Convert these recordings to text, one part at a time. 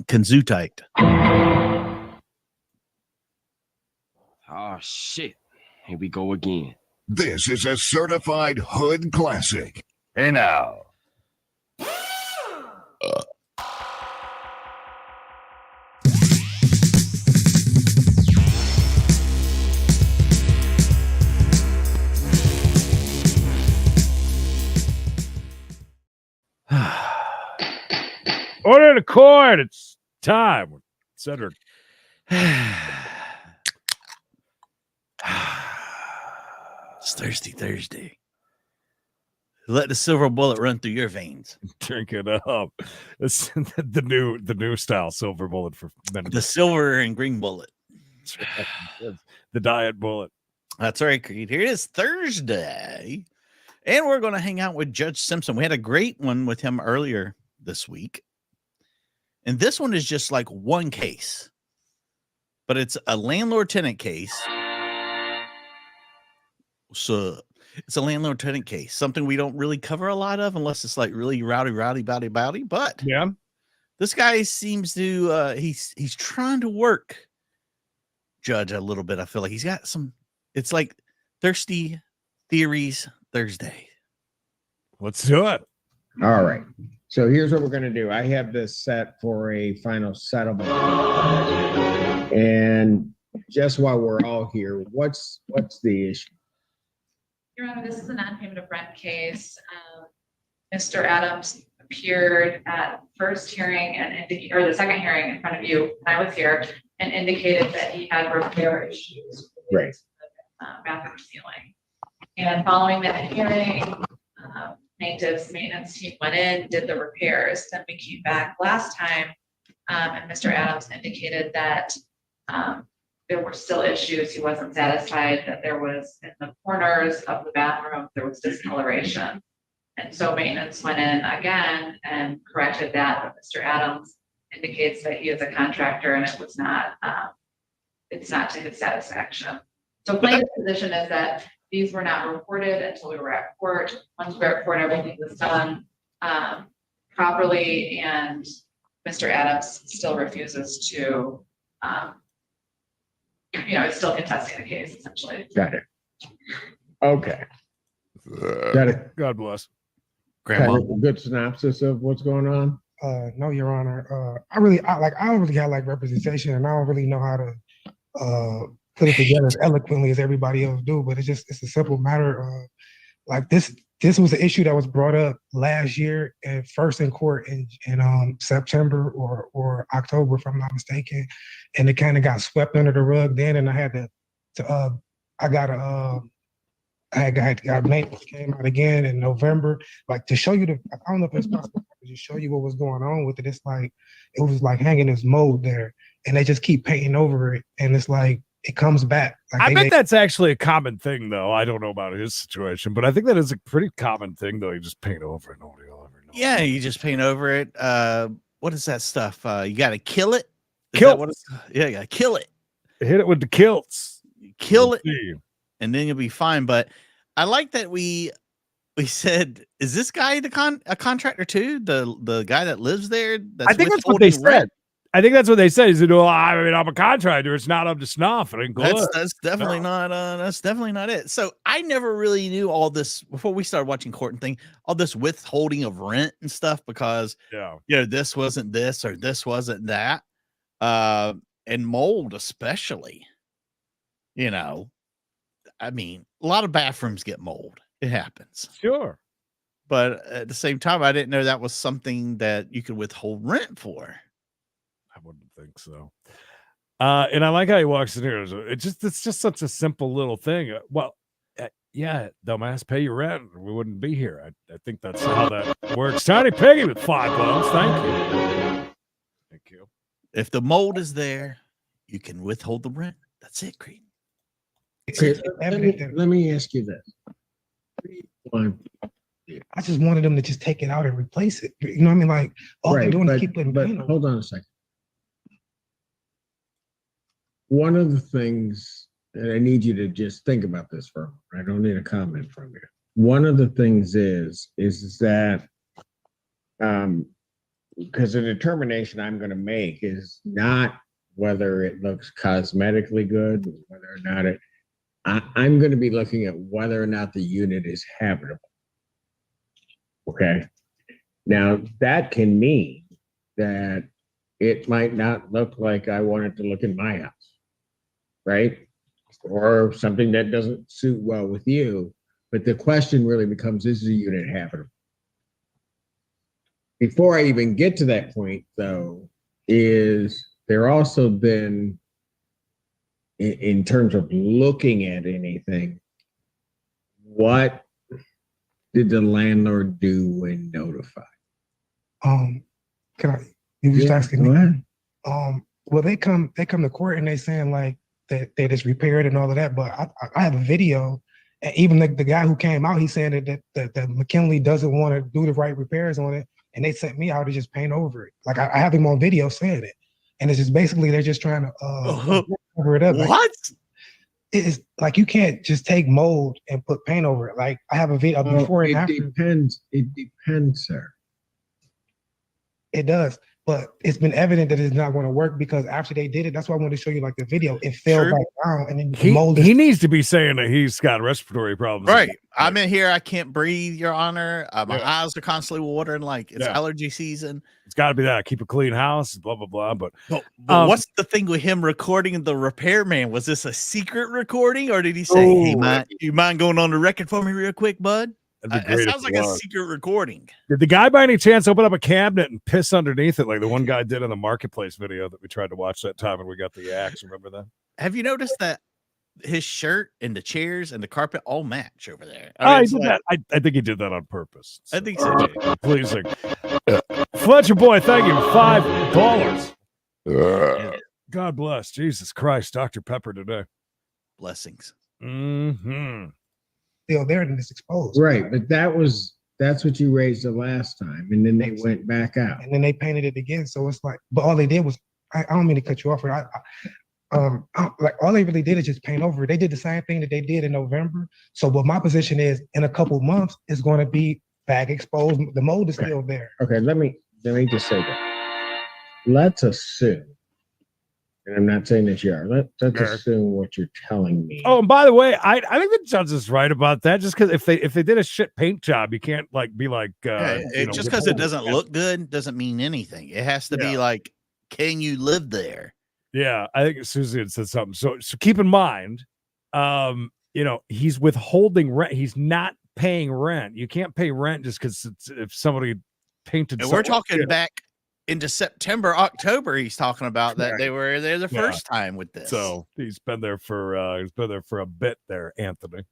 Kanzutite. Oh, shit. Here we go again. This is a certified hood classic. Hey now. Order the court. It's time, etc. It's Thirsty Thursday. Let the silver bullet run through your veins. Drink it up. It's the new style silver bullet for men. The silver and green bullet. The diet bullet. That's right, Creed. Here it is Thursday. And we're going to hang out with Judge Simpson. We had a great one with him earlier this week. And this one is just like one case. But it's a landlord-tenant case. So it's a landlord-tenant case. Something we don't really cover a lot of unless it's like really rowdy. But yeah, this guy seems to he's trying to work Judge a little bit. I feel like he's got some. It's like Thirsty Theories Thursday. Let's do it. All right. So here's what we're going to do. I have this set for a final settlement. And just while we're all here, what's the issue? Your Honor, this is a non-payment of rent case. Mr. Adams appeared at first hearing or the second hearing in front of you when I was here and indicated that he had repair issues with Right. the bathroom ceiling. And following that hearing, plaintiff's maintenance team went in, did the repairs. Then we came back last time, and Mr. Adams indicated that there were still issues. He wasn't satisfied that there was in the corners of the bathroom, there was discoloration. And so maintenance went in again and corrected that. But Mr. Adams indicates that he is a contractor and it was not, it's not to his satisfaction. So plaintiff's position is that these were not reported until we were at court. Once we were at court, everything was done properly, and Mr. Adams still refuses to, it's still contesting the case, essentially. Got it. Okay. Got it. God bless. Grandma. Kind of a good synopsis of what's going on. No, Your Honor. I don't really have like representation, and I don't really know how to put it together as eloquently as everybody else do. But it's a simple matter. Like this was an issue that was brought up last year and first in court in September or October, if I'm not mistaken, and it kind of got swept under the rug then. And I had maintenance came out again in November, like to show you I don't know if it's possible to just show you what was going on with it. It's like it was like hanging this mold there, and they just keep painting over it, and it's like it comes back. Like I bet that's actually a common thing, though. I don't know about his situation, but I think that is a pretty common thing, though. You just paint over it. Nobody will ever know. Yeah, you just paint over it. What is that stuff? You got to kill it. You got to kill it. Hit it with the kilts. Kill it, and then you'll be fine. But I like that we said, is this guy a contractor too? The guy that lives there? I think that's what they said. I think that's what they said. He said, "Well, I mean, I'm a contractor. It's not up to snuff." That's definitely not. That's definitely not it. So I never really knew all this before we started watching court and thing. All this withholding of rent and stuff because this wasn't this or this wasn't that, and mold especially. I mean, a lot of bathrooms get mold. It happens. Sure. But at the same time, I didn't know that was something that you could withhold rent for. I wouldn't think so. And I like how he walks in here. It's just such a simple little thing. Well, yeah, dumbass, pay your rent. We wouldn't be here. I think that's how that works. Tiny Piggy with 5 bucks. Thank you. Thank you. If the mold is there, you can withhold the rent. That's it, Creed. Okay, let me ask you this. I just wanted them to just take it out and replace it. You know what I mean? Like all they're doing is keep putting paint on. Hold on a second. One of the things, and I need you to just think about this for a moment. I don't need a comment from you. One of the things is that because the determination I'm going to make is not whether it looks cosmetically good, whether or not I'm going to be looking at whether or not the unit is habitable. Okay. Now that can mean that it might not look like I want it to look in my house, right? Or something that doesn't suit well with you. But the question really becomes, is the unit habitable? Before I even get to that point, though, is there also been, in terms of looking at anything, what did the landlord do when notified? Can I? You just asking me. Well, they come to court and they saying like that they just repaired and all of that. But I have a video, and even the guy who came out, he's saying that McKinley doesn't want to do the right repairs on it, and they sent me out to just paint over it. Like I have him on video saying it, and it's just basically they're just trying to cover it up. What? Like, it's like you can't just take mold and put paint over it. Like I have a video before and after. It depends, sir. It does, but it's been evident that it's not going to work because after they did it, that's why I wanted to show you like the video. It fell back down, and then the mold. He needs to be saying that he's got respiratory problems. Right. I'm in here. I can't breathe, Your Honor. My eyes are constantly watering like it's allergy season. It's got to be that. Keep a clean house, blah, blah, blah. But what's the thing with him recording the repairman? Was this a secret recording or did he say, hey, you mind going on the record for me real quick, bud? It sounds like a secret recording. Did the guy by any chance open up a cabinet and piss underneath it like the one guy did in the Marketplace video that we tried to watch that time and we got the axe? Remember that? Have you noticed that his shirt and the chairs and the carpet all match over there? I did that. I think he did that on purpose. I think so too. Pleasing. Fletcher boy, thank you. $5. God bless. Jesus Christ. Dr. Pepper today. Blessings. Mm-hmm. Still there and it's exposed. Right, but that's what you raised the last time, and then they went back out, and then they painted it again. So it's like, but all they did was, I don't mean to cut you off, like all they really did is just paint over it. They did the same thing that they did in November. So what my position is, in a couple months, it's going to be back exposed. The mold is still there. Okay, let me just say that. Let's assume. And I'm not saying that you are. Let's assume what you're telling me. Oh, and by the way, I think the judge is right about that. Just because if they did a shit paint job, you can't like be like just because it doesn't look good doesn't mean anything. It has to be like, can you live there? Yeah, I think Susie had said something. So keep in mind, he's withholding rent. He's not paying rent. You can't pay rent just because if somebody painted. And we're talking back into September, October. He's talking about that they were there the first time with this. So he's been there for a bit there, Anthony.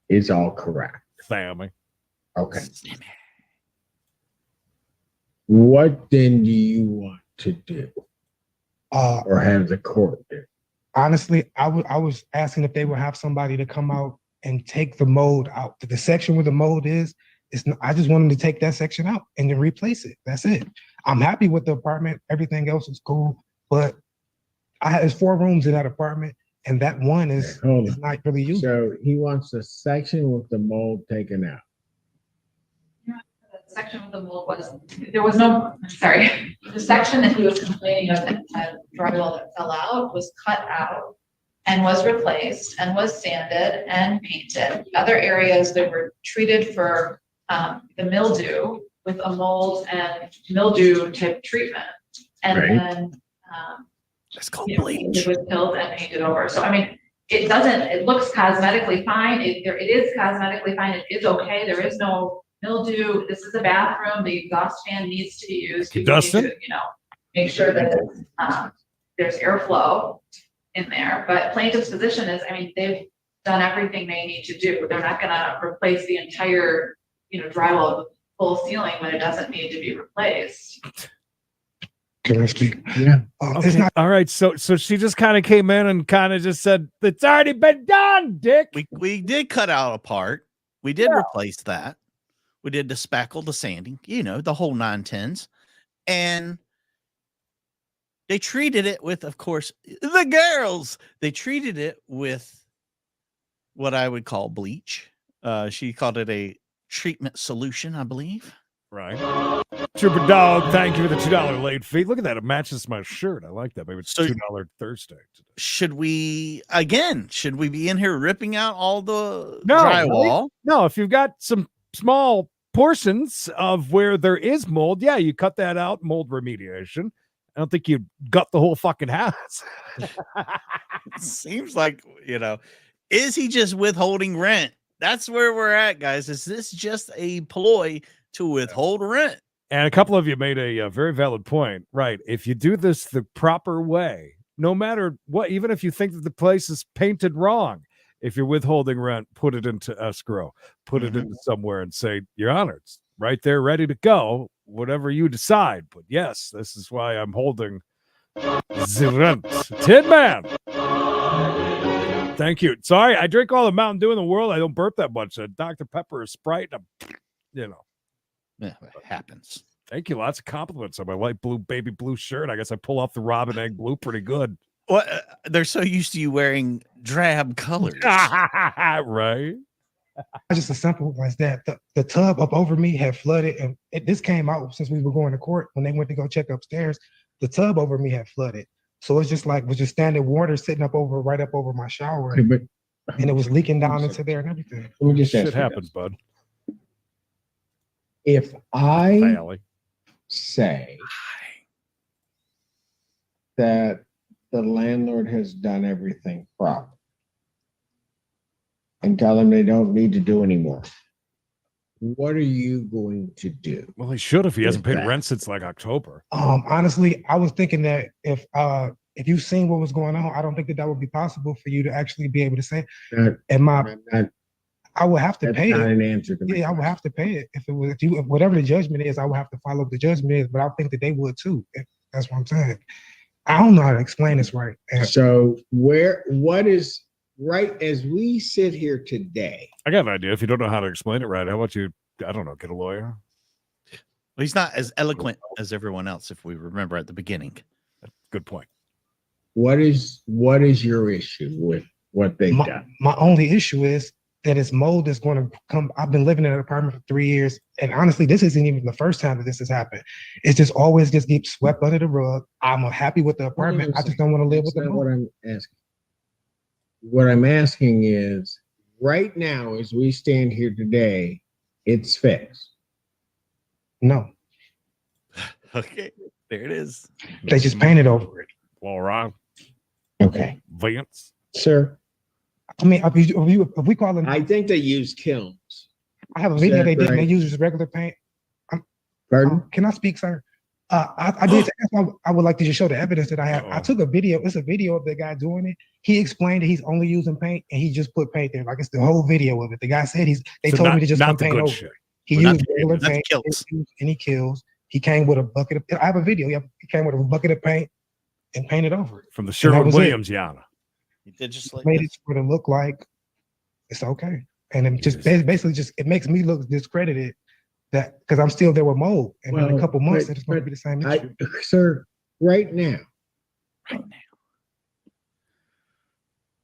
Is all correct. Sammy. Okay. What then do you want to do? Or have the court do? Honestly, I was asking if they would have somebody to come out and take the mold out. The section where the mold is, I just want them to take that section out and then replace it. That's it. I'm happy with the apartment. Everything else is cool, but there's 4 rooms in that apartment, and that one is not really used. So he wants the section with the mold taken out. The section with the mold the section that he was complaining of that had drywall that fell out was cut out and was replaced and was sanded and painted. Other areas that were treated for the mildew with a mold and mildew type treatment, and then it's called bleach. It was killed and painted over. So I mean, it looks cosmetically fine. It is cosmetically fine. It is okay. There is no mildew. This is a bathroom. The exhaust fan needs to be used. You need to, make sure that there's airflow in there. But plaintiff's position is, I mean, they've done everything they need to do. They're not going to replace the entire drywall full ceiling when it doesn't need to be replaced. Can I speak? Yeah. It's not. All right. So she just kind of came in and kind of just said, it's already been done, Dick. We did cut out a part. We did replace that. We did the spackle, the sanding, the whole 9/10s. And they treated it with, of course, the girls. They treated it with what I would call bleach. She called it a treatment solution, I believe. Right. Trooper Dog, thank you for the $2 late fee. Look at that. It matches my shirt. I like that. Maybe it's $2 Thursday today. Should we be in here ripping out all the No, drywall? Right? No, if you've got some small portions of where there is mold, yeah, you cut that out, mold remediation. I don't think you gut the whole fucking house. Seems like, is he just withholding rent? That's where we're at, guys. Is this just a ploy to withhold rent? And a couple of you made a very valid point. Right. If you do this the proper way, no matter what, even if you think that the place is painted wrong, if you're withholding rent, put it into escrow, put it into somewhere and say, Your Honor, it's right there, ready to go, whatever you decide. But yes, this is why I'm holding the rent. Tin Man. Thank you. Sorry, I drink all the Mountain Dew in the world. I don't burp that much. Dr. Pepper or Sprite, Yeah, it happens. Thank you. Lots of compliments on my light blue, baby blue shirt. I guess I pull off the robin egg blue pretty good. Well, they're so used to you wearing drab colors. Right. Just as simple as that. The tub up over me had flooded, and this came out since we were going to court. When they went to go check upstairs, the tub over me had flooded. So it's just was just standing water sitting right up over my shower, and it was leaking down into there and everything. Let me just Shit happens, bud. If I say that the landlord has done everything proper and tell them they don't need to do anymore, what are you going to do? Well, he should if he hasn't paid rent since like October. Honestly, I was thinking that if you've seen what was going on, I don't think that would be possible for you to actually be able to say. I would have to pay it. An answer to I would have to pay it if it was whatever the judgment is. I would have to follow the judgment is, but I think that they would too. That's what I'm saying. I don't know how to explain this right. So what is right as we sit here today? I got an idea. If you don't know how to explain it right, how about you? I don't know. Get a lawyer. Well, he's not as eloquent as everyone else. If we remember at the beginning. Good point. What is your issue with what they've done? My only issue is that it's mold is going to come. I've been living in an apartment for 3 years, and honestly, this isn't even the first time that this has happened. It's just always just keeps swept under the rug. I'm happy with the apartment. I just don't want to live with the mold. What I'm asking. What I'm asking is, right now, as we stand here today, it's fixed. No. Okay, there it is. They just painted over it. All right. Okay, Vance, sir. I mean, if we call them, I think they use kilns. I have a video they did. Right? They use just regular paint. Pardon? Can I speak, sir? I did. I would like to just show the evidence that I have. I took a video. It's a video of the guy doing it. He explained that he's only using paint, and he just put paint there. Like it's the whole video of it. The guy said they told me to just put paint over. Shit. He used regular paint, and he kills. He came with a bucket of. I have a video. He came with a bucket of paint and painted over it from the Sherwin-Williams, Yana. He did just like made it for it to look like it's okay, and it just basically it makes me look discredited. That because I'm still there with mold, and in a couple months it's going to be the same issue. Sir, right now,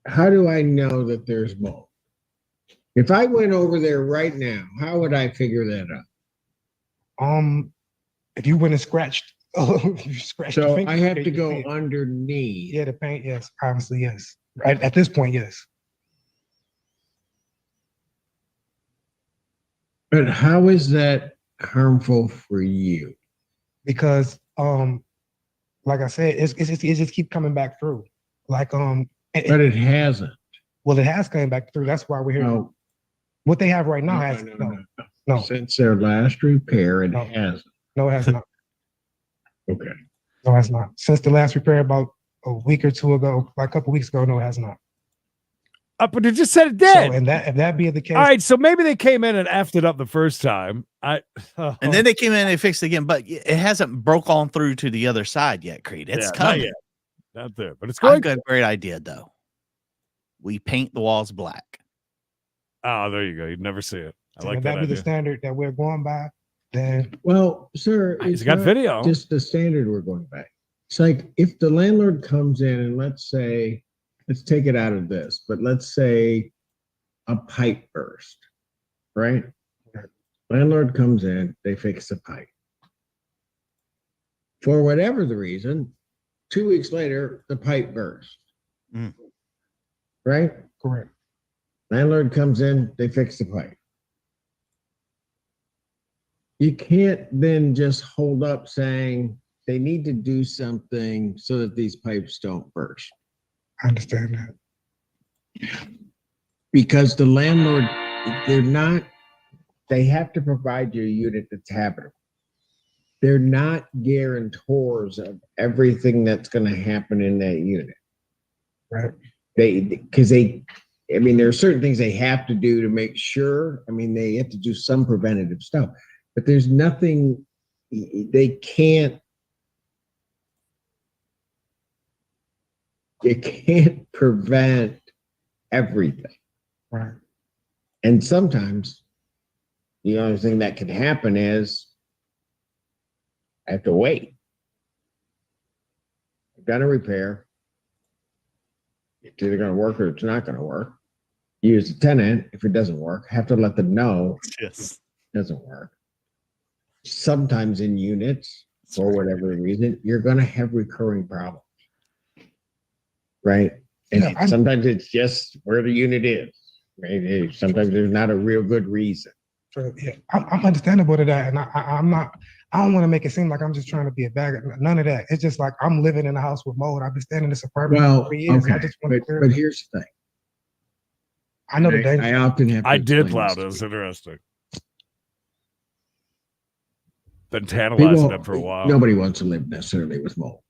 how do I know that there's mold? If I went over there right now, how would I figure that out? If you went and scratched, you scratched. So your finger, I have to go underneath. Yeah, the paint. Yes, obviously, yes. Right at this point, yes. But how is that harmful for you? Because, like I said, it just keep coming back through. Like, but it hasn't. Well, it has come back through. That's why we're here. No. What they have right now no. Since their last repair, it hasn't. No, it has not. Okay. No, it has not. Since the last repair about a week or two ago, like a couple weeks ago, no, it has not. But it just said it did. So, and if that be the case, all right. So maybe they came in and effed it up the first time. And then they came in and they fixed it again, but it hasn't broke on through to the other side yet. Creed, it's coming. Not there, but it's going. I've got a great idea though. We paint the walls black. Oh, there you go. You'd never see it. I like if that. That be the standard that we're going by. Then, well, sir, he's got video. Just the standard we're going by. It's like if the landlord comes in and let's take it out of this, but let's say a pipe burst, right? Landlord comes in, they fix the pipe. For whatever the reason, 2 weeks later, the pipe burst. Mm. Right? Correct. Landlord comes in, they fix the pipe. You can't then just hold up saying they need to do something so that these pipes don't burst. I understand that. Because the landlord, they have to provide you a unit that's habitable. They're not guarantors of everything that's going to happen in that unit. Right. I mean, there are certain things they have to do to make sure. I mean, they have to do some preventative stuff, but there's nothing they can't prevent everything. Right. And sometimes the only thing that can happen is I have to wait. I've done a repair. It's either going to work or it's not going to work. Use the tenant. If it doesn't work, have to let them know Yes. it doesn't work. Sometimes in units, for whatever reason, you're going to have recurring problems. Right? And Yeah, sometimes it's just where the unit is. Right? Sometimes there's not a real good reason. Yeah, I'm understandable to that, and I'm not. I don't want to make it seem like I'm just trying to be a bag. None of that. It's just like I'm living in a house with mold. I've been staying in this apartment for 3 years. Okay. I just want to clear. But here's the thing. I know the danger. I often have. I did explain loud. this It was to interesting. Been tantalizing them for a while. Nobody wants to live necessarily with mold,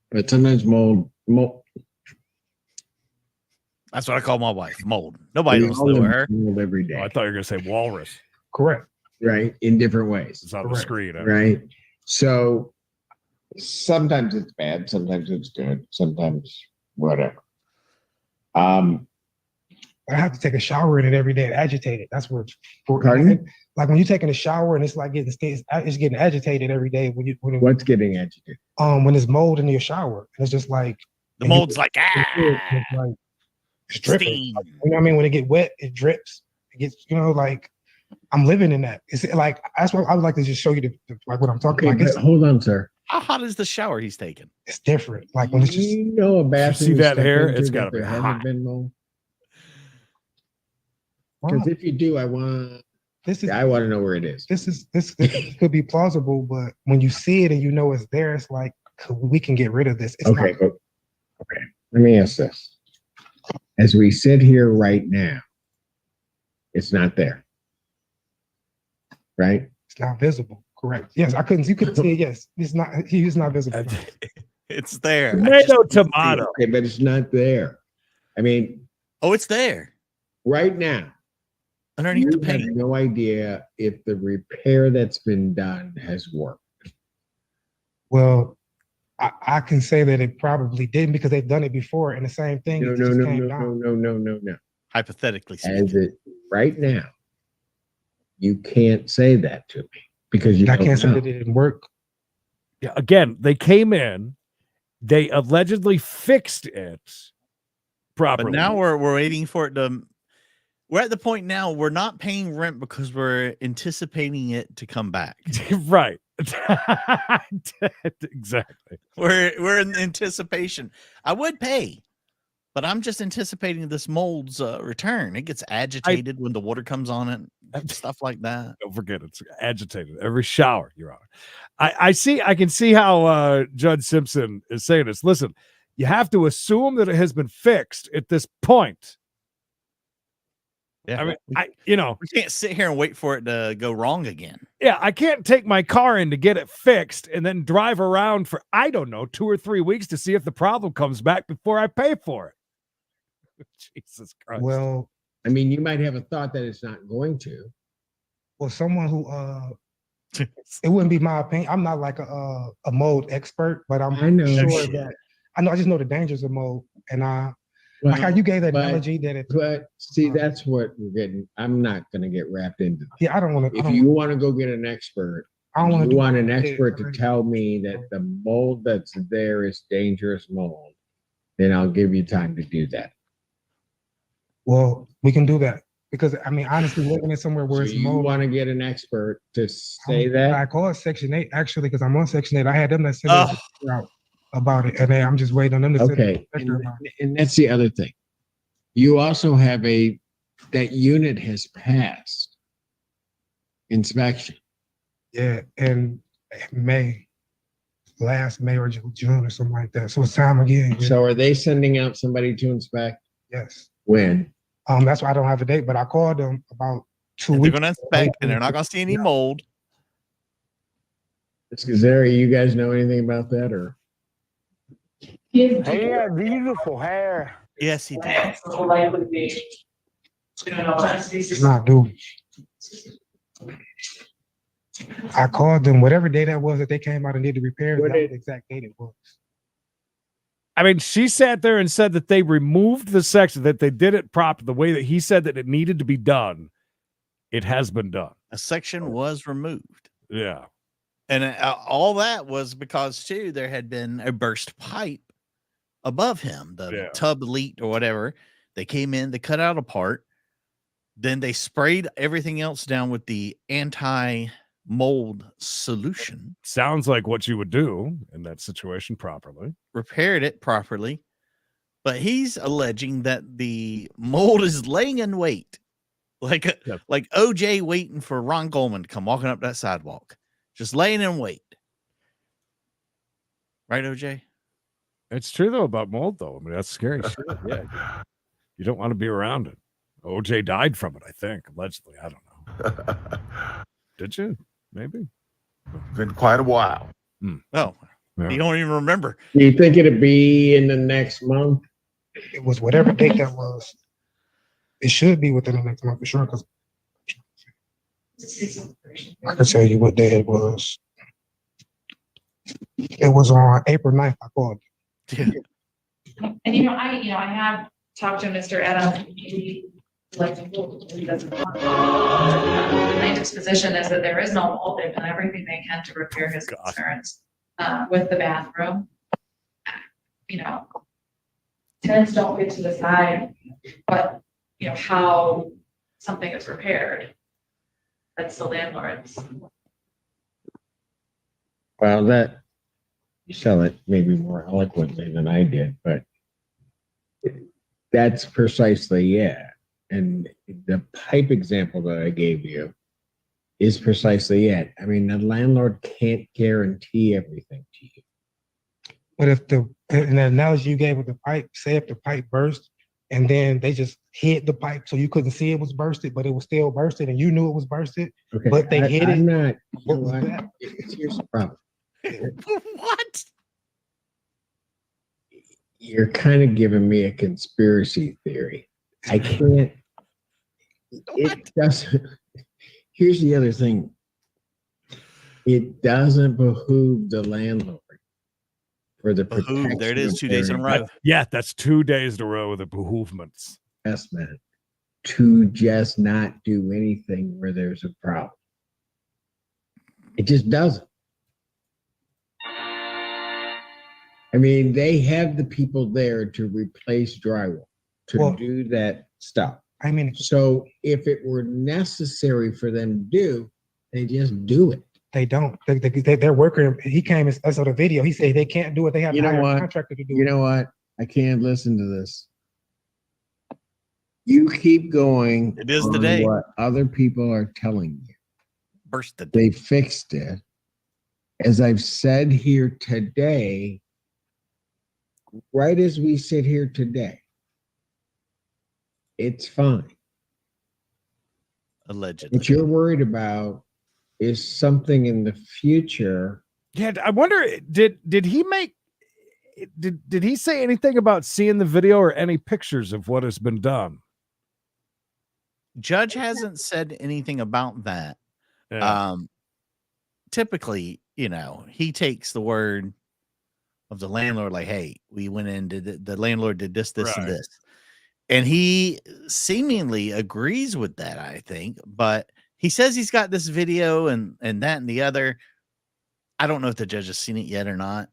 but sometimes mold. That's what I call my wife, mold. Nobody We wants all to know live her. with mold every day. Oh, I thought you were going to say walrus. Correct. Right, in different ways. It's on the Correct. screen. Right. So sometimes it's bad, sometimes it's good, sometimes whatever. I have to take a shower in it every day and agitate it. That's what. Pardon? Like when you're taking a shower and it's like it's getting agitated every day when What's getting agitated? when there's mold in your shower and it's just like The mold's like, it's like it's dripping. steam. You know what I mean? When it get wet, it drips. It gets, like I'm living in that. It's like that's why I would like to just show you like what I'm talking Okay, about. but hold on, sir. How hot is the shower he's taking? It's different. Like when it's just You know a bathroom. see you that step hair? into It's that gotta be there hot. hasn't been mold. Because if you do, I want to know where it is. this could be plausible, but when you see it and you know it's there, it's like we can get rid of this. It's Okay, not, but let me ask this. As we sit here right now, it's not there. Right? it's not visible. Correct. Yes, you couldn't see it. Yes, it's not visible. It's there. Tomato, tomato. Okay, but it's not there. I mean, Oh, it's there. right now, Underneath the you have paint. no idea if the repair that's been done has worked. Well, I can say that it probably didn't because they've done it before, and the same thing. No. Hypothetically As speaking. it right now, you can't say that to me because you I don't can't say know. that it didn't work. Yeah, again, they came in, they allegedly fixed it properly. But now we're waiting for it to. We're at the point now we're not paying rent because we're anticipating it to come back. Right. Exactly. We're in anticipation. I would pay, but I'm just anticipating this mold's return. It gets agitated when the water comes on it, stuff like that. Don't forget it's agitated every shower, Your Honor. I can see how Judge Simpson is saying this. Listen, you have to assume that it has been fixed at this point. Yeah. I mean, we can't sit here and wait for it to go wrong again. Yeah, I can't take my car in to get it fixed and then drive around for, I don't know, 2 or 3 weeks to see if the problem comes back before I pay for it. Jesus Christ. Well, I mean, you might have a thought that it's not going to. Well, someone who it wouldn't be my opinion. I'm not like a mold expert, but I just know the dangers of mold, and like how you gave that analogy that it. But see, that's what we're getting. I'm not going to get wrapped into that. Yeah, I don't want to. If you want to go get an expert, I don't want an expert to tell me that the mold that's there is dangerous mold, then I'll give you time to do that. Well, we can do that. because I mean, honestly, living in somewhere where So it's you mold. want to get an expert to say that? I called Section 8 actually because I'm on Section 8. I had them that send Oh. out about it, and then I'm just waiting on them to send Okay, an inspector about it. and that's the other thing. You also have that unit has passed inspection. Yeah, in last May or June or something like that. So it's time again. Yeah. So are they sending out somebody to inspect? Yes. When? That's why I don't have a date, but I called them about 2 They're weeks. going to inspect, and they're not going to see any mold. Zary, you guys know anything about that, or? He had beautiful hair. Yes, he did. It's not due. I called them whatever day that was that they came out and did the repairs. That was the exact date it was. I mean, she sat there and said that they removed the section, that they did it proper the way that he said that it needed to be done. It has been done. A section was removed. Yeah. And all that was because, too, there had been a burst pipe above him. The tub leaked or whatever. They came in, they cut out a part. Then they sprayed everything else down with the anti-mold solution. Sounds like what you would do in that situation properly. Repaired it properly. But he's alleging that the mold is laying in wait. Like OJ waiting for Ron Goldman to come walking up that sidewalk. Just laying in wait. Right, OJ? It's true, though, about mold, though. I mean, that's scary shit. Yeah. You don't want to be around it. OJ died from it, I think. Allegedly. I don't know. Did you? Maybe. Been quite a while. Oh, you don't even remember. Do you think it'd be in the next month? It was whatever date that was. It should be within the next month for sure, because I can tell you what day it was. It was on April 9th. I called. Yeah. And I have talked to Mr. Adams. He doesn't want the plaintiff's position is that there is no mold. They've done everything they can to repair his concerns with the bathroom. Tenants don't get to decide how something is repaired. That's the landlord's. Well, you sell it maybe more eloquently than I did, but that's precisely it. And the pipe example that I gave you is precisely it. I mean, the landlord can't guarantee everything to you. But if the analogy you gave with the pipe, say if the pipe burst and then they just hid the pipe so you couldn't see it was bursted, but it was still bursted and you knew it was bursted, Okay, but they hid it. Not. What was that? Here's the problem. What? You're kind of giving me a conspiracy theory. I can't. It doesn't. Here's the other thing. It doesn't behoove the landlord for the protection. There it is, 2 days in a row. Yeah, that's 2 days in a row of the behoovements. Investment to just not do anything where there's a problem. It just doesn't. I mean, they have the people there to replace drywall, to do that stuff. I mean, so if it were necessary for them to do, they just do it. They don't. They're working. He came and saw the video. He said they can't do it. They have to hire a contractor to do it. You know what? I can't listen to this. You keep going. It is the day. What other people are telling you. Burst the day. They fixed it. As I've said here today, right as we sit here today, it's fine. Allegedly. What you're worried about is something in the future. Yeah, I wonder, did he say anything about seeing the video or any pictures of what has been done? Judge hasn't said anything about that. Yeah. Typically, he takes the word of the landlord, like, hey, we went in, the landlord did this, and this. And he seemingly agrees with that, I think, but he says he's got this video and that and the other. I don't know if the judge has seen it yet or not.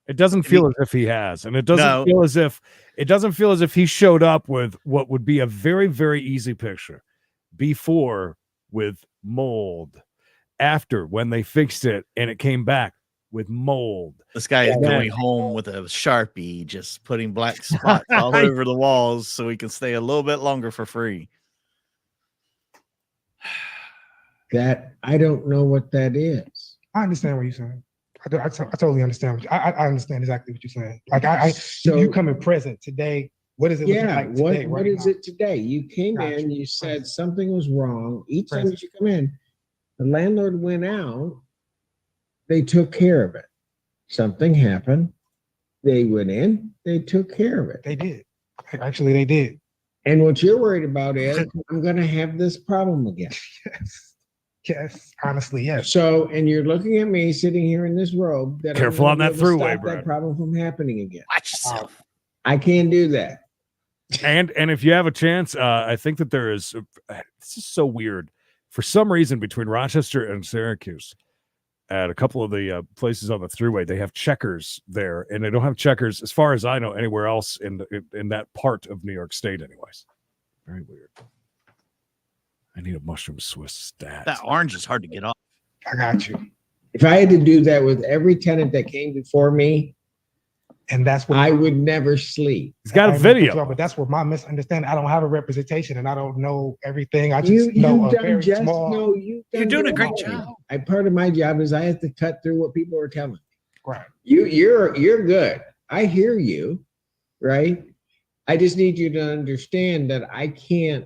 It doesn't feel as if he has, and it doesn't No. feel as if he showed up with what would be a very, very easy picture before with mold, after when they fixed it and it came back with mold. This guy is Yeah. going home with a Sharpie, just putting black spots all over the walls so he can stay a little bit longer for free. That I don't know what that is. I understand what you're saying. I totally understand. I understand exactly what you're saying. Like So- you come in present today. What is it looking like today? What right is now? it today? You came Gotcha. in, you said something was wrong. Each time Present. that you come in, the landlord went out, they took care of it. Something happened, they went in, they took care of it. They did. Actually, they did. And what you're worried about is I'm gonna have this problem again. Yes. Yes. Honestly, yes. So, and you're looking at me sitting here in this robe that I'm Careful gonna on that be able to throughway, stop Brad. that problem from happening again. Watch yourself. I can't do that. And if you have a chance, I think that there is. This is so weird. For some reason, between Rochester and Syracuse, at a couple of the places on the thruway, they have checkers there, and they don't have checkers, as far as I know, anywhere else in that part of New York State. Anyways, very weird. I need a mushroom Swiss stat. That orange is hard to get off. I got you. If I had to do that with every tenant that came before me, And that's what I would never sleep. He's got a I- video. But that's what my misunderstanding. I don't have a representation, and I don't know everything. I You, just know you've a done very just small. no. You've You're done doing a great nothing. job. Part of my job is I have to cut through what people are telling me. Right. You're good. I hear you, right? I just need you to understand that I can't.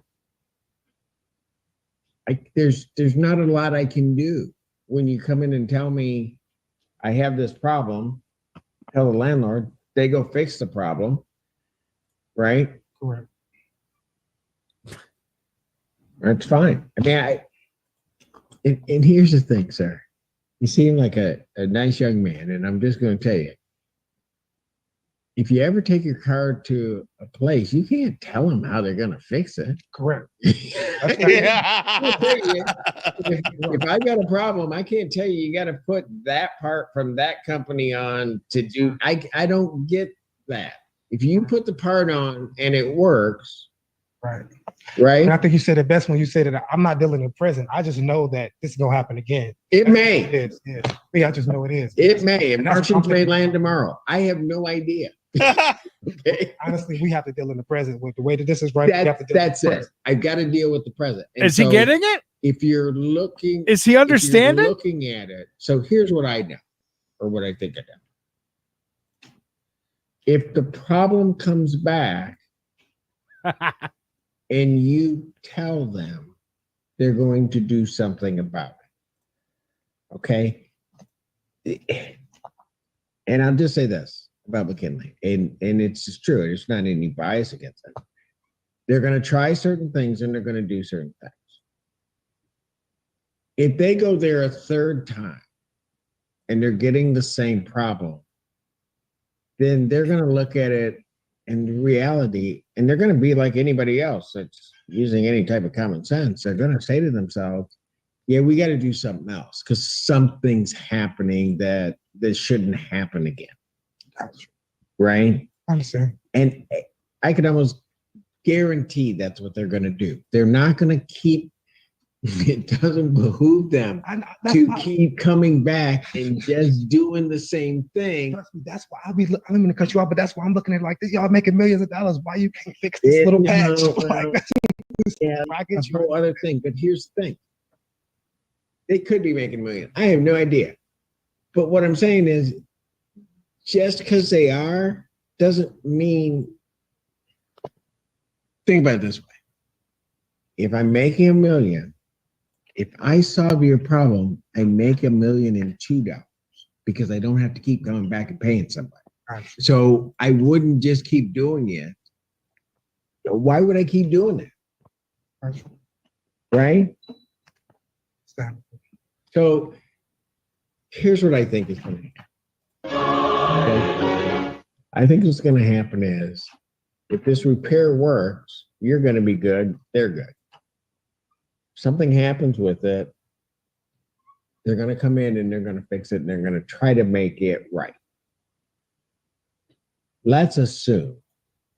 There's not a lot I can do when you come in and tell me I have this problem. Tell the landlord, they go fix the problem, right? Correct. That's fine. I mean, and here's the thing, sir. You seem like a nice young man, and I'm just going to tell you, if you ever take your car to a place, you can't tell them how they're going to fix it. Correct. If I got a problem, I can't tell you, you got to put that part from that company on to do. I don't get that. If you put the part on and it works, Right. right? And I think you said it best when you said that I'm not dealing in present. I just know that this is gonna happen again. It It may. is. Yeah. Me, I just know it is. It may. And And that's what I'm Martians may thinking. land tomorrow. I have no idea. Okay. Honestly, we have to deal in the present with the way that this is right. we have to deal in That's the it. present. I've got to deal with the present. And Is he so getting it? If you're looking, Is he if you're understanding? looking at it. So here's what I know, or what I think I know. If the problem comes back and you tell them, they're going to do something about it. Okay. And I'll just say this about McKinley, and it's just true. There's not any bias against it. They're going to try certain things and they're going to do certain things. If they go there a third time and they're getting the same problem, then they're going to look at it in reality, and they're going to be like anybody else that's using any type of common sense. They're going to say to themselves, yeah, we got to do something else because something's happening that shouldn't happen again. Right? I understand. And I can almost guarantee that's what they're going to do. They're not going to keep, it doesn't behoove them to keep coming back and just doing the same thing. Trust me, that's why I'm going to cut you off, but that's why I'm looking at it like this. Y'all making millions of dollars. Why you can't fix this little patch? Like, Yeah, I get that's a you. whole other thing. But here's the thing. They could be making millions. I have no idea. But what I'm saying is, just because they are doesn't mean. Think about it this way. If I'm making $1 million, if I solve your problem, I make $1 million in $2 because I don't have to keep going back and paying somebody. So I wouldn't just keep doing it. Why would I keep doing it? Right? So here's what I think is going to happen. Okay? I think what's going to happen is if this repair works, you're going to be good, they're good. Something happens with it, they're going to come in and they're going to fix it and they're going to try to make it right. let's assume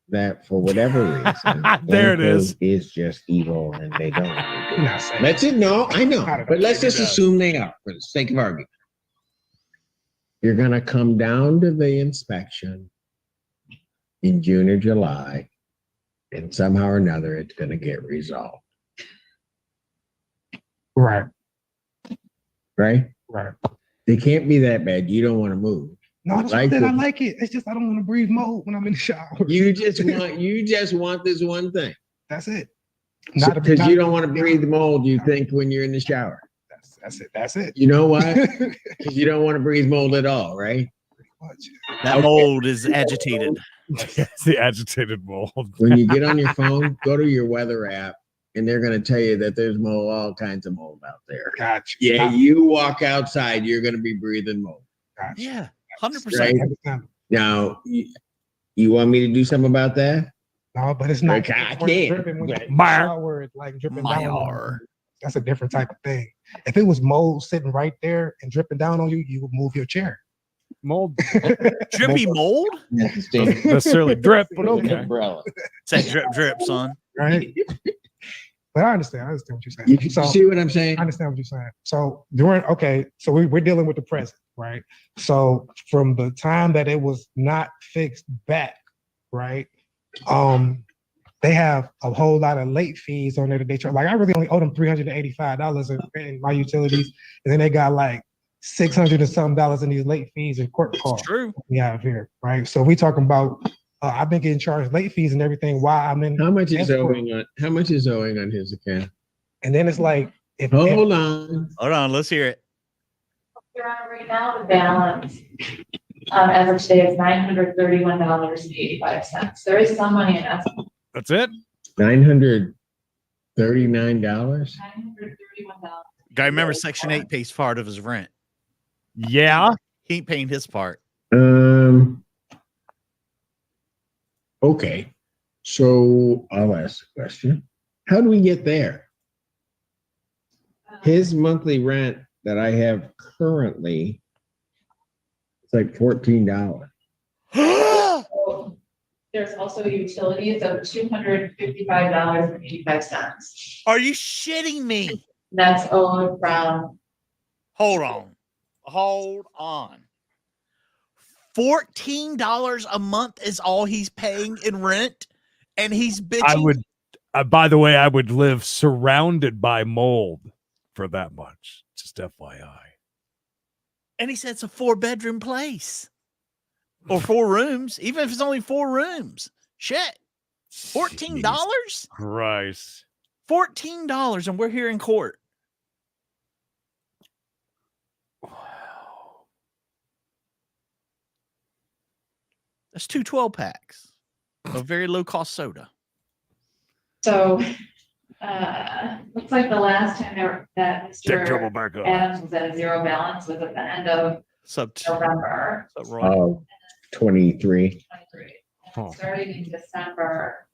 that for whatever reason, There it is. is just evil and they don't want to do You're it. not saying Let's it. No, I know, Not at but all. let's just assume they are for the sake of argument. You're going to come down to the inspection in June or July, and somehow or another, it's going to get resolved. right, Right? right. They can't be that bad. You don't want to move. No, that's Like what I said. I the- like it. It's just I don't want to breathe mold when I'm in the shower. You just want this one thing. That's it. Because you don't want to breathe the mold, you think, when you're in the shower. That's it. That's it. You know why? Because you don't want to breathe mold at all, right? That mold is agitated. It's the agitated mold. When you get on your phone, go to your weather app, and they're going to tell you that there's mold, all kinds of mold out there. Gotcha. Yeah, you walk outside, you're going to be breathing mold. Gotcha. Yeah, 100%. Right? Now, you want me to do something about that? No, but it's not. Okay, I It's when it's can't. dripping when you Right. in the shower, it's like dripping down. on Myar. you. That's a different type of thing. If it was mold sitting right there and dripping down on you, you would move your chair. Mold. Drippy mold? Doesn't necessarily drip, but okay. Umbrella. Say drip, drip, son. Right? But I understand what you're saying. You So see what I'm saying? I understand what you're saying. So so we're dealing with the present, right? So from the time that it was not fixed back, right? They have a whole lot of late fees on there that they charge. Like I really only owe them $385 in my utilities, and then they got like $600 and something in these late fees and court costs. True. We have here, right? So we talking about I've been getting charged late fees and everything while I'm in. How much is escrow. owing on his account? And then it's like Hold on. Hold on, let's hear it. Your Honor, right now the balance as of today is $931.85. There is some money in escrow. That's it. $939. $931. Guy, remember Section 8 pays part of his rent. Yeah. He ain't paying his part. Okay. So I'll ask the question. How do we get there? His monthly rent that I have currently, it's like $14. There's also utilities of $255.85. Are you shitting me? That's owed from Hold on. $14 a month is all he's paying in rent, and he's bitching. I would. By the way, I would live surrounded by mold for that much. Just FYI. And he said it's a 4-bedroom place or 4 rooms, even if it's only 4 rooms. Shit. $14? Christ. $14, and we're here in court. Wow. That's 2 12-packs of very low cost soda. So looks like the last time that Check trouble Mr. back up. Adams was at a zero balance was at the end of November. Oh, 23. 23. Oh. Starting in December,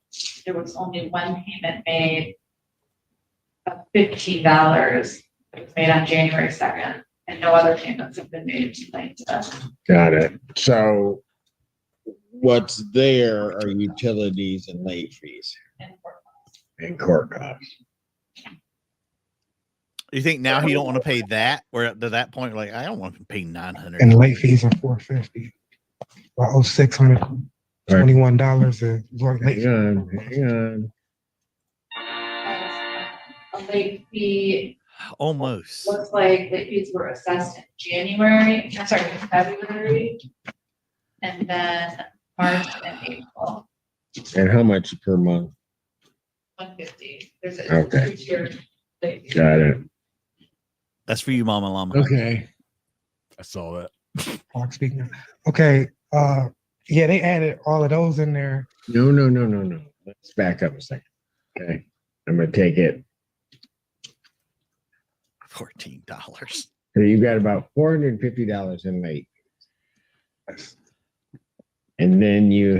there was only one payment made of $15. It was made on January 2nd, and no other payments have been made to plaintiff. Got it. So what's there are utilities and late fees and court costs. You think now he don't want to pay that? We're up to that point, like I don't want to pay $900. And late fees are $450. I owe $621 is what late. Hang on. A late fee Almost. looks like late fees were assessed in February, and then March and April. And how much per month? $150. There's a Okay. 2-tier late fee. Got it. That's for you, Mama Llama. Okay. I saw that. Clock speaking. Okay. Yeah, they added all of those in there. No. Let's back up a second. Okay. I'm going to take it. $14. So you've got about $450 in late. And then you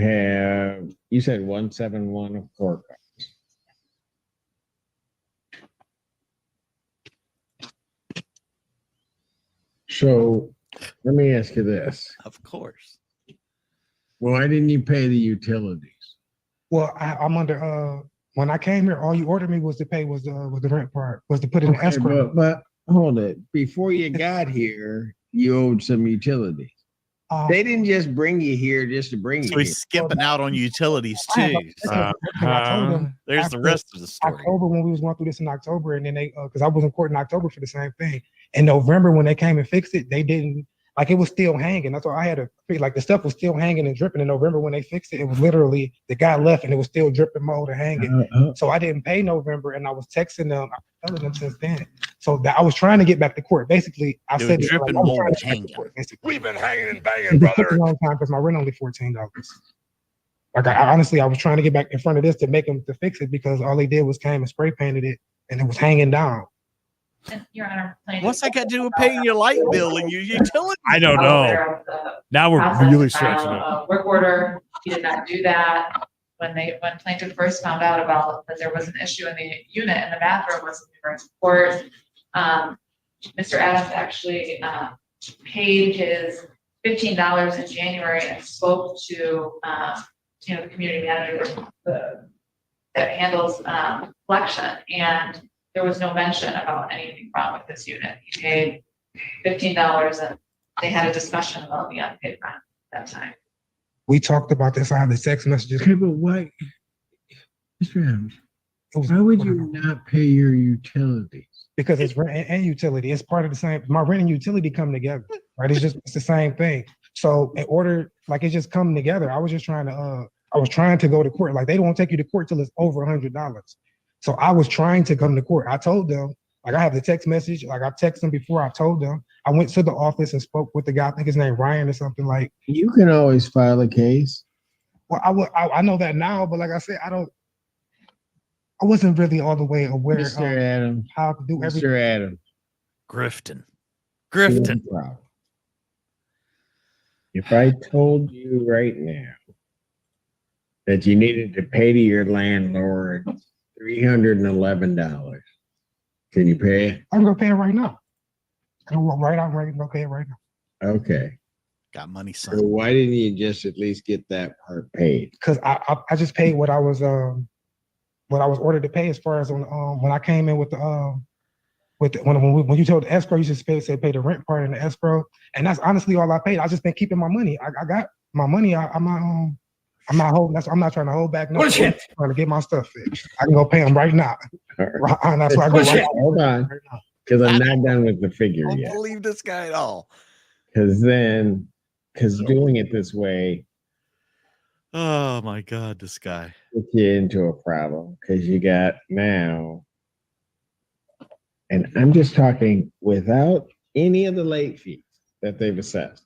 said 171 of court costs. So let me ask you this. Of course. Why didn't you pay the utilities? Well, I'm under when I came here, all you ordered me was to pay was the rent part, was to put in the escrow. But hold it. Before you got here, you owed some utilities. They didn't just bring you here just to bring you So here. he's skipping out on utilities too. I told them There's the rest of the story. October, when we was going through this in October, and then they because I was in court in October for the same thing. In November, when they came and fixed it, they didn't, like, it was still hanging. That's why I had to, like, the stuff was still hanging and dripping. In November, when they fixed it, it was literally, the guy left and it was still dripping mold and hanging. So I didn't pay November, and I was texting them, telling them since then. So that I was trying to get back to court. Basically, I said dripping mold hanging. We've been hanging and banging, brother. A long time because my rent only $14. Like, I honestly, I was trying to get back in front of this to make them to fix it, because all they did was came and spray painted it, and it was hanging down. And Your Honor, What's that got to do with paying your light bill and your utilities? I don't know. Now we're really stretching it. Work order, he did not do that. When plaintiff first found out about that there was an issue in the unit in the bathroom, was in court. Mr. Adams actually paid his $15 in January and spoke to the community manager that handles collection, and there was no mention about anything wrong with this unit. He paid $15, and they had a discussion about the unpaid rent at that time. We talked about this. I had the text messages. Okay, but why, Mr. Adams, why would you not pay your utilities? Because it's rent and utility. It's part of the same. My rent and utility come together, right? It's the same thing. So in order, like, it's just coming together. I was trying to go to court. Like, they don't take you to court till it's over $100. So I was trying to come to court. I told them, like, I have the text message. Like, I texted them before I told them. I went to the office and spoke with the guy. I think his name Ryan or something. Like, you can always file a case. Well, I know that now, but like I said, I wasn't really all the way aware Mr. of Adams, how to do everything. Mr. Adams. Grifton. If I told you right now that you needed to pay to your landlord $311, can you pay it? I'm gonna pay it right now. I'm gonna pay it right now. Okay. Got money, So son. why didn't you just at least get that part paid? Because I just paid what I was ordered to pay, as far as when I came in with the when you told the escrow, you just pay the rent part in the escrow, and that's honestly all I paid. I just been keeping my money. I got my money. I'm not holding. I'm not trying to hold back. No, I'm trying to get my stuff fixed. I can go pay them right now. Right, that's why I go right now. Hold on, because I'm not done with the figure I don't yet. believe this guy at all. Because doing it this way, Oh my God, this guy. puts you into a problem, because you got now, and I'm just talking without any of the late fees that they've assessed.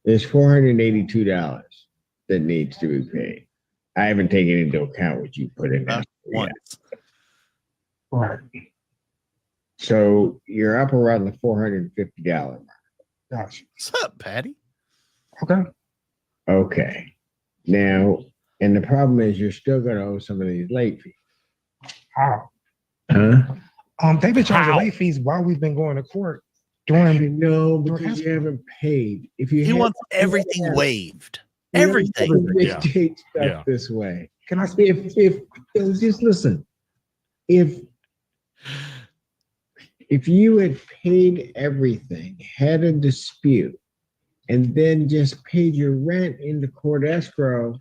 There's $482 that needs to be paid. I haven't taken into account what you put in there. Once. Right. So you're up around the $450 mark. Gotcha. What's up, Patty? Okay. Okay. Now, and the problem is you're still going to owe some of these late fees. How? Huh? They've been charging How? late fees while we've been going to court. During No, because you haven't paid. If you He had- wants everything waived. You Everything. never dictate stuff Yeah. this way. can I speak? If just listen, if you had paid everything, had a dispute, and then just paid your rent into court escrow,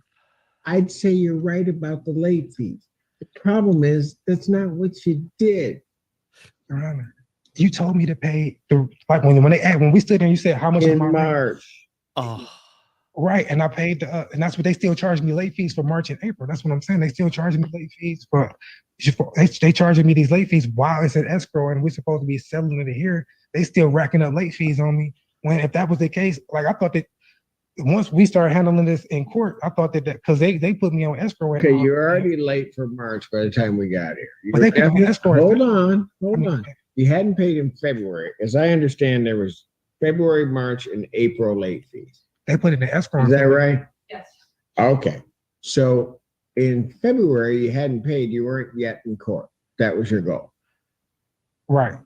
I'd say you're right about the late fees. The problem is that's not what you did. Your Honor, you told me to pay when we stood there, you said how much In of my rent? March. Oh, Right, and I paid and that's what they still charged me late fees for March and April. That's what I'm saying. They still charging me late fees they charging me these late fees while it's at escrow, and we're supposed to be settling it here. They still racking up late fees on me. When if that was the case, like, I thought that once we started handling this in court, I thought that because they put me on escrow. Okay, you're already late for March by the time we got here. But they put me on escrow. Hold on. You hadn't paid in February. As I understand, there was February, March, and April late fees. They put it in escrow. Is that right? Yes. Okay. So in February, you hadn't paid. You weren't yet in court. That was your goal. Right.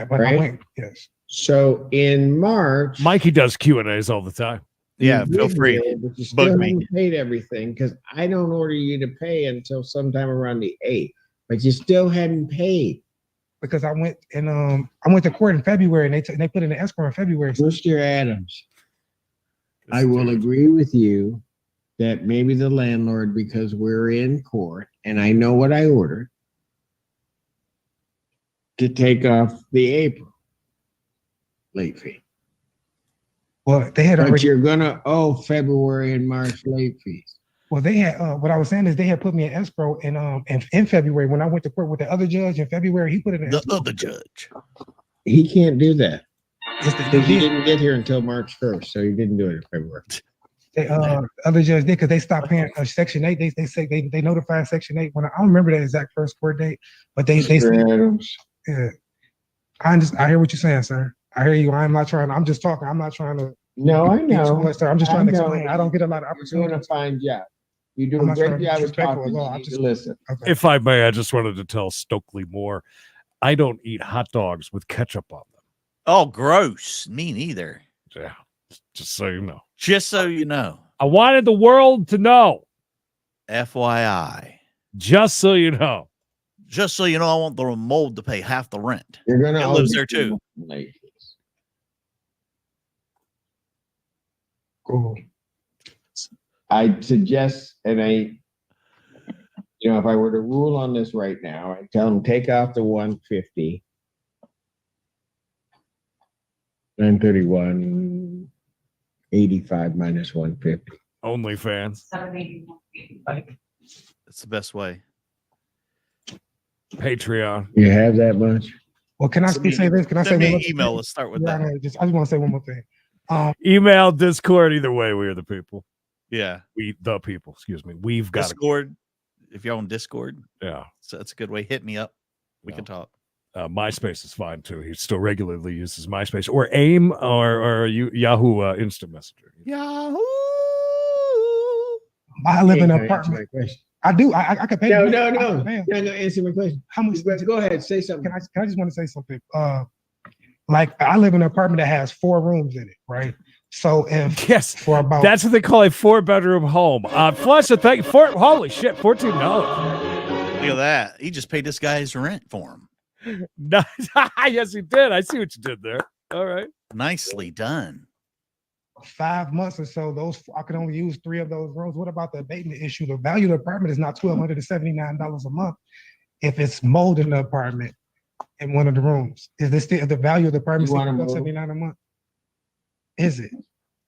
But I Right? went, yes. So in March, Mikey does Q&As all the time. Yeah, You feel did free. hear, but you still Bug me. haven't paid everything because I don't order you to pay until sometime around the 8th. But you still hadn't paid. Because I went to court in February and they put in an escrow in February. Mr. Adams, I will agree with you that maybe the landlord, because we're in court and I know what I ordered, to take off the April late fee. Well, they had But already. you're gonna owe February and March late fees. Well, they had. What I was saying is they had put me in escrow in February when I went to court with the other judge in February. He put it in The escrow. other judge. He can't do that Yes, because you didn't get here until March 1st, so you didn't do it in February. The other judge did because they stopped paying Section 8. They say they notified Section 8 when I don't remember the exact first court date, but they said, yeah. I hear what you're saying, sir. I hear you. I'm not trying. I'm just talking. I'm not trying to. No, I know. Sir, I'm just trying to explain. I don't get a lot of You're doing a opportunities. fine job. You do I'm a not trying great to be job of disrespectful talking. at all. You I'm need just to listen. Okay. If I may, I just wanted to tell Stokely Moore, I don't eat hot dogs with ketchup on them. Oh, gross. Me neither. Yeah, just so you know. Just so you know. I wanted the world to know. FYI. Just so you know. Just so you know, I want the mold to pay half the rent. You're gonna It owe lives me there too. late fees. Cool. I suggest, and if I were to rule on this right now, I tell them take out the 150, 931, 85 minus 150. OnlyFans. It's the best way. Patreon. You have that much? Well, can I say this? Can I say Send me one an more email. thing? Let's start with Yeah, that. I just want to say one more thing. Email, Discord, either way, we are the people. Yeah. The people, excuse me. We've got Discord. If you're on Discord, yeah. so that's a good way. Hit me up. We can talk. MySpace is fine too. He still regularly uses MySpace or AIM or Yahoo Instant Messenger. Yahoo! I live in an Answer my apartment. question. I do. I could pay. No, you. answer my question. How much? Go ahead, say something. Can I just want to say something? Like I live in an apartment that has 4 rooms in it, right? So if yes, for about that's what they call a 4-bedroom home. Plus a thing for holy shit, $14. Look at that. He just paid this guy's rent for him. Nice. Yes, he did. I see what you did there. All right. Nicely done. 5 months or so, I can only use 3 of those rooms. What about the abatement issue? The value of the apartment is not $1,279 a month if it's mold in the apartment in one of the rooms. Is this still the value of the apartment still $1,279 a month? Is it?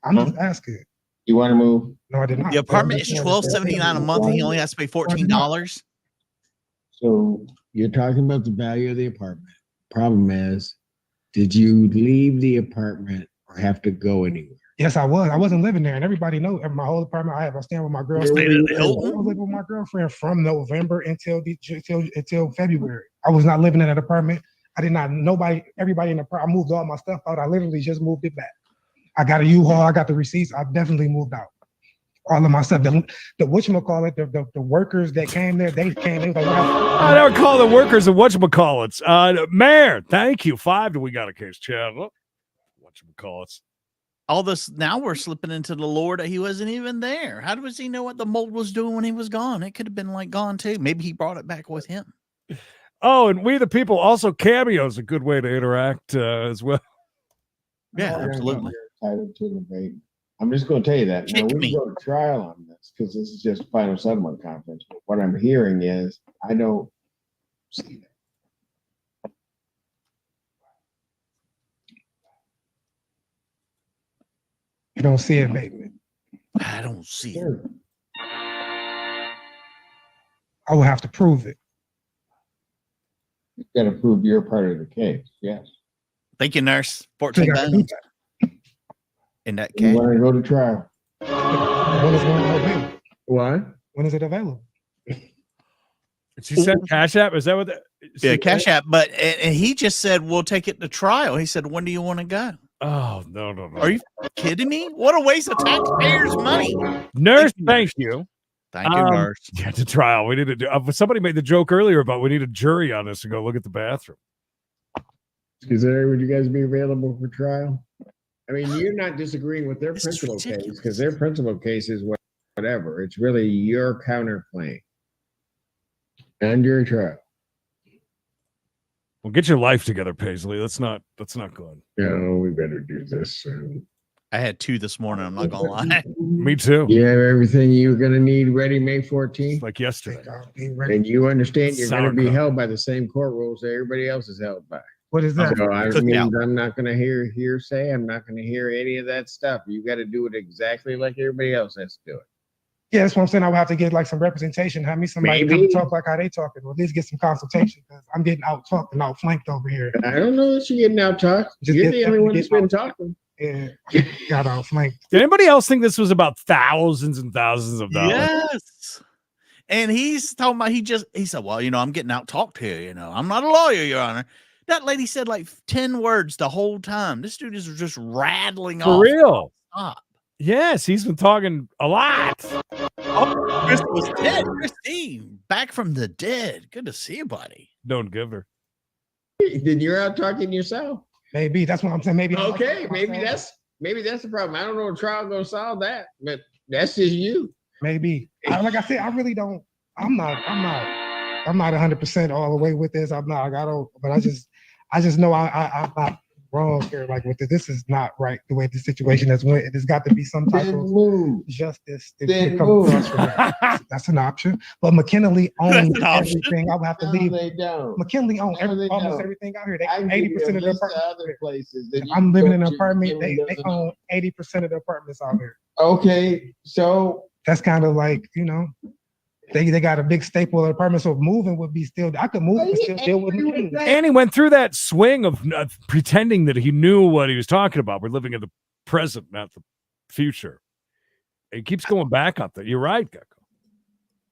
I'm just asking. You want to move? No, I did not. The apartment is $1,279 a month, and he only has to pay $14. So you're talking about the value of the apartment. Problem is, did you leave the apartment or have to go anywhere? Yes, I was. I wasn't living there, and everybody knows. My whole apartment, I staying with my girlfriend. Stayed at the Hilton? I was living with my girlfriend from November until February. I was not living in that apartment. I did not. Everybody in the apartment. I moved all my stuff out. I literally just moved it back. I got a U-Haul. I got the receipts. I definitely moved out. All of my stuff. The whatchamacallit, the workers that came there, they came. They was like, I don't call the workers the whatchamacallits. Mayor, thank you. 5. Do we got a case, Chad? Whatchamacallits. All this now we're slipping into the lore that he wasn't even there. How does he know what the mold was doing when he was gone? It could have been like gone too. Maybe he brought it back with him. Oh, and we the people also Cameo is a good way to interact as well. Yeah, absolutely. I'm just going to tell you that. Now, we can go to trial on this because this is just final settlement conference. But what I'm hearing is I don't see that. You don't see it, baby. I don't see it. I will have to prove it. You've got to prove your part of the case. Yes. Thank you, nurse. 14 pounds. In that case. You want to go to trial? When is it available? What? When is it available? She said Cash App. Is that what? Yeah, Cash App. But and he just said we'll take it to trial. He said, when do you want to go? Oh no. Are you kidding me? What a waste of taxpayers' money. Nurse, thank you. Thank you, nurse. Yeah, the trial. We need to do. Somebody made the joke earlier about we need a jury on this to go look at the bathroom. Is there? Would you guys be available for trial? I mean, you're not disagreeing with their This is principal case ridiculous. because their principal case is whatever. It's really your counterclaim and your trial. Well, get your life together, Paisley. That's not good. No, we better do this soon. I had 2 this morning. I'm not gonna lie. Me too. You have everything you're going to need ready May 14th. It's like yesterday. And you understand you're going to be Sauerkraut. held by the same court rules that everybody else is held by. What is that? So I Cook mean, out. I'm not going to hear hearsay. I'm not going to hear any of that stuff. You got to do it exactly like everybody else has to do it. Yeah, that's what I'm saying. I would have to get like some representation. Have me somebody come Maybe. talk like how they talking, or at least get some consultation because I'm getting out talked and outflanked over here. I don't know that you're getting out talked. Just You're get the only them to one that's get been out. talking. And got outflanked. Did anybody else think this was about thousands and thousands of dollars? Yes. And he's talking about he said, well, I'm getting out talked here. I'm not a lawyer, Your Honor. That lady said like 10 words the whole time. This dude is just rattling For off. real? Stop. Yes, he's been talking a lot. Oh, Chris was dead. Christine, back from the dead. Good to see you, buddy. Don't give her. Then you're out talking yourself. Maybe that's what I'm saying. Maybe I'm Okay, out maybe myself. that's the problem. I don't know if trial gonna solve that, but that's just you. Maybe. Like I said, I really don't. I'm not 100% all the way with this. I'm not. But I just know I'm not wrong here. Like with this, this is not right the way the situation has went. There's got to be some type of move. justice. Then come move. across from that. That's an option. But McKinley owns an option. everything. I would have to No, leave. they don't. McKinley owns No, they almost don't. everything out here. They I own can give you 80% a of the list of apartments. other places that you I'm living in go an to apartment. McKinley They doesn't own 80% of the apartments out here. Okay, so That's kind of like, they got a big staple of the apartment. So moving would be still, I could move and still deal with McKinley. And he went through that swing of pretending that he knew what he was talking about. We're living in the present, not the future. He keeps going back up there. You're right, Gecko.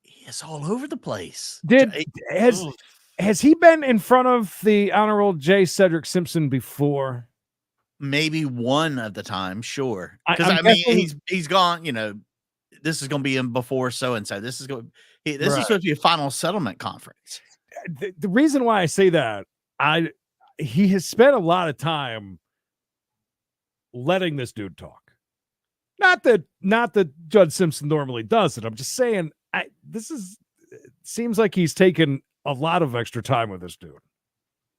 It's all over the place. Has he been in front of the Honorable J. Cedric Simpson before? Maybe one of the time, sure. I'm Because I mean, guessing- he's gone. This is going to be in before so and so. This is going. This is Right. supposed to be a final settlement conference. The reason why I say that, he has spent a lot of time letting this dude talk. Not that Judge Simpson normally does it. I'm just saying it seems like he's taken a lot of extra time with this dude.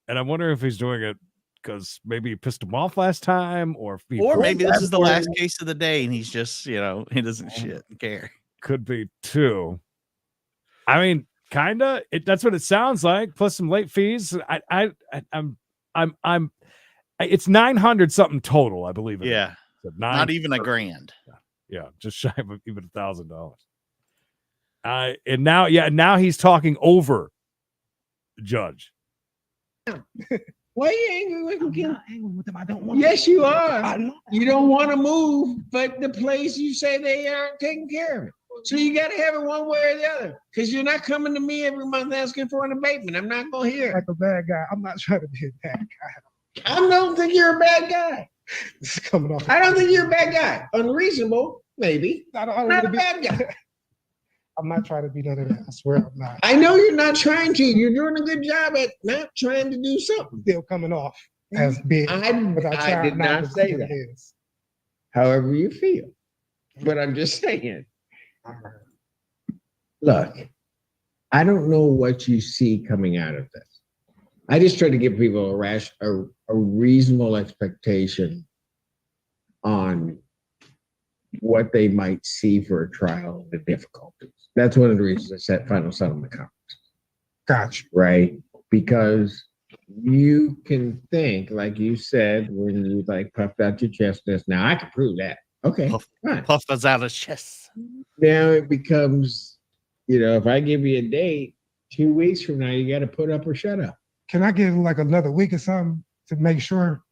And I wonder if he's doing it because maybe he pissed him off last time, or Maybe this is the last case of the day, and he's just, he doesn't shit and care. Could be too. I mean, kinda. That's what it sounds like. Plus some late fees. I'm. It's 900 something total, I believe. Yeah, not even $1,000. Yeah, just shy of even $1,000. And now he's talking over the judge. why are you angry with I'm McKinley? not angry with them. I don't want Yes, you are. I know. You don't want to move, but the place you say they aren't taking care of it. So you got to have it one way or the other. Because you're not coming to me every month asking for an abatement. I'm not going to hear Like it. a bad guy. I'm not trying to be a bad guy. I don't think you're a bad guy. This is coming off. I don't think you're a bad guy. Unreasonable, maybe. I don't Not want a to be. bad guy. I'm not trying to be none of that. I swear I'm not. I know you're not trying to. You're doing a good job at not trying to do something. Still coming off as big. I try did not to say be what that. it is. However you feel. But I'm just saying. Look, I don't know what you see coming out of this. I just try to give people a reasonable expectation on what they might see for a trial and the difficulties. That's one of the reasons I set final settlement conference. Gotcha. Right? Because you can think, like you said, when you puffed out your chest, now I can prove that. Okay, fine. Puff us out of chest. Now it becomes, if I give you a date, 2 weeks from now, you got to put up or shut up. Can I give like another week or something to make sure?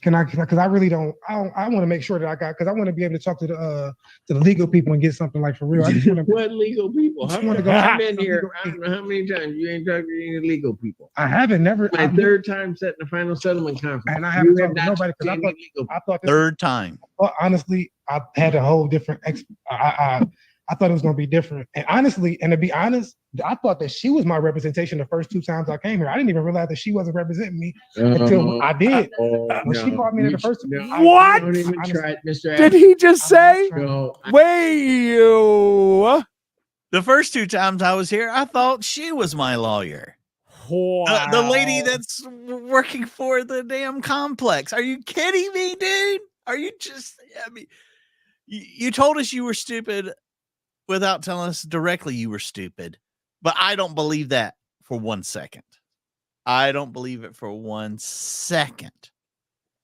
Because I really don't. I want to make sure that because I want to be able to talk to the legal people and get something like for real. I just want to. What legal people? Just wanna go to I've been some here. legal I don't know how many times you ain't talked to any legal people. I haven't never. My third time setting the final settlement conference. And I haven't You have talked to not nobody because talked to any legal I thought this, Third time. well, honestly, I had a whole different. I thought it was going to be different. And honestly, and to be honest, I thought that she was my representation the first 2 times I came here. I didn't even realize that she wasn't representing me until I did. When she called me the first time. What? Don't even try it, Mr. Did he just say? No. Wait, you. The first 2 times I was here, I thought she was my lawyer. Wow. The lady that's working for the damn complex. Are you kidding me, dude? Are you just, I mean, you told us you were stupid without telling us directly you were stupid. But I don't believe that for 1 second. I don't believe it for 1 second.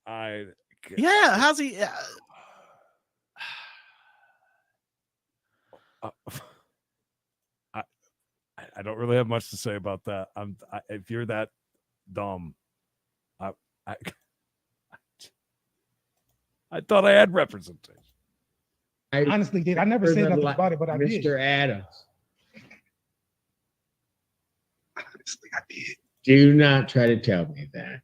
Yeah, how's he? I don't really have much to say about that. If you're that dumb, I thought I had representation. I honestly did. I never said nothing about it, but I did. Mr. Adams. Honestly, I did. Do not try to tell me that.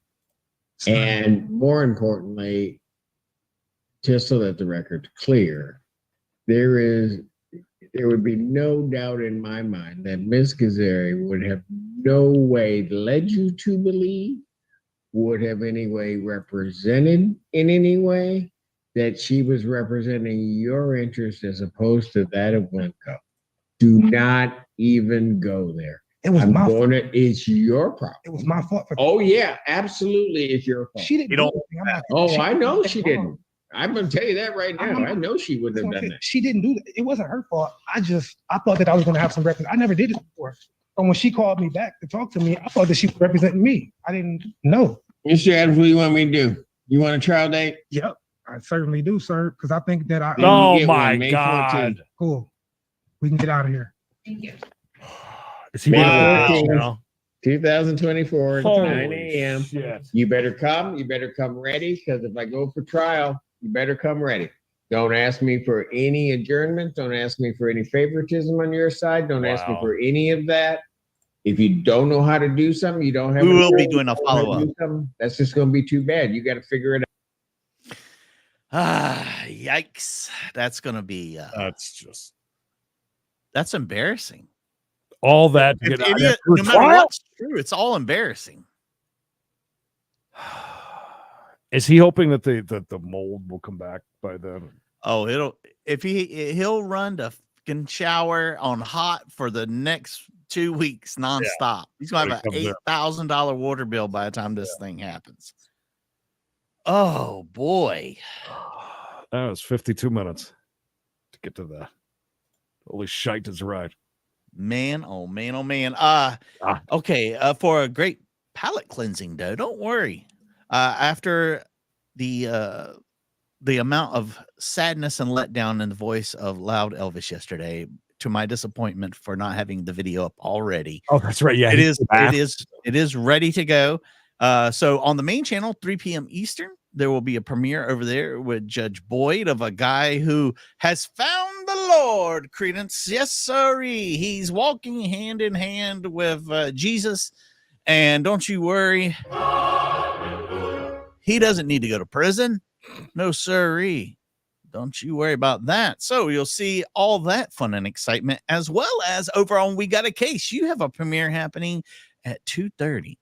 And more importantly, just so that the record's clear, there would be no doubt in my mind that Ms. Kazari would have no way led you to believe, would have any way represented in any way that she was representing your interest as opposed to that of Winco. Do not even go there. It was my fault. It's your problem. It was my fault. Oh yeah, absolutely, it's your fault. She didn't. I know she didn't. I'm gonna tell you that right now. I know she wouldn't have done that. She didn't do that. It wasn't her fault. I thought that I was gonna have some representation. I never did it before. And when she called me back to talk to me, I thought that she was representing me. I didn't know. Mr. Adams, what do you want me to do? You want a trial date? Yep, I certainly do, sir. Because I think that Oh my God! 14th. Cool. We can get out of here. Thank you. Is he May gonna 14th, 2024 at 9 a.m. Shit. You better come. You better come ready, because if I go for trial, you better come ready. Don't ask me for any adjournment. Don't ask me for any favoritism on your side. Don't ask me for any of that. If you don't know how to do something, you don't have. We will be doing a follow-up. That's just going to be too bad. You got to figure it out. Yikes! That's gonna be. That's embarrassing. All that. No matter what's true, it's all embarrassing. Is he hoping that the mold will come back by then? Oh, he'll run the fucking shower on hot for the next 2 weeks nonstop. Yeah. He's gonna have an $8,000 water bill by the time this thing happens. Oh boy. That was 52 minutes to get to that. Holy shite is right. Man, oh man, oh man. Okay, for a great palate cleansing though, don't worry. After the amount of sadness and letdown in the voice of Loud Elvis yesterday, to my disappointment for not having the video up already. Oh, that's right. Yeah, it is ready to go. So on the main channel, 3 p.m. Eastern, there will be a premiere over there with Judge Boyd of a guy who has found the Lord, Creedence. Yes, sirree. He's walking hand in hand with Jesus. And don't you worry, he doesn't need to go to prison. No, sirree. Don't you worry about that. So you'll see all that fun and excitement, as well as over on We Got a Case. You have a premiere happening at 2:30.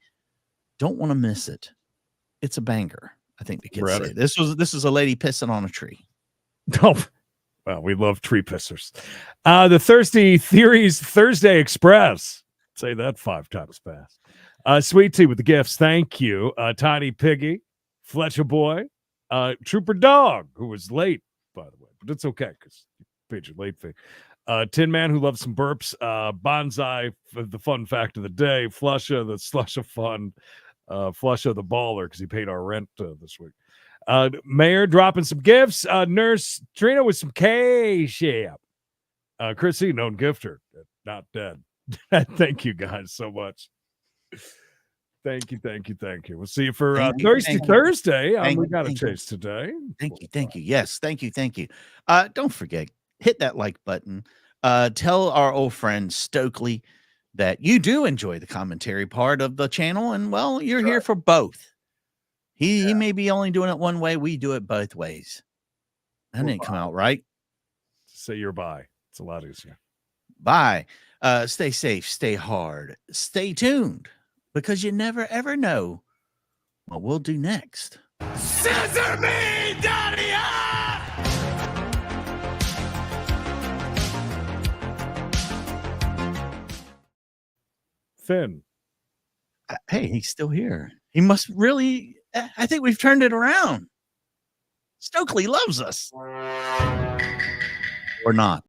Don't want to miss it. It's a banger, I think the kids say. This is a lady pissing on a tree. Oh, well, we love tree pissers. The Thirsty Theories Thursday Express. Say that 5 times fast. Sweet Tea with the gifts. Thank you. Tiny Piggy, Fletcher Boy, Trooper Dog, who was late, by the way, but it's okay because you paid your late fee. Tin Man who loves some burps. Bonsai for the fun fact of the day. Flusha, the slush of fun. Flusha the baller because he paid our rent this week. Mayor dropping some gifts. Nurse Trina with some K-Shap. Chrissy, known gifter, not dead. Thank you guys so much. Thank you. We'll see you for Thirsty Thursday. We got a chase today. Thank you. Yes, thank you. Don't forget, hit that like button. Tell our old friend Stokely that you do enjoy the commentary part of the channel, and well, you're here for both. He may be only doing it one way. We do it both ways. That didn't come out right. Say your bye. It's a lot easier. Bye. Stay safe, stay hard, stay tuned, because you never ever know what we'll do next. Scissor me, daddy! Finn. Hey, he's still here. He must really. I think we've turned it around. Stokely loves us. Or not.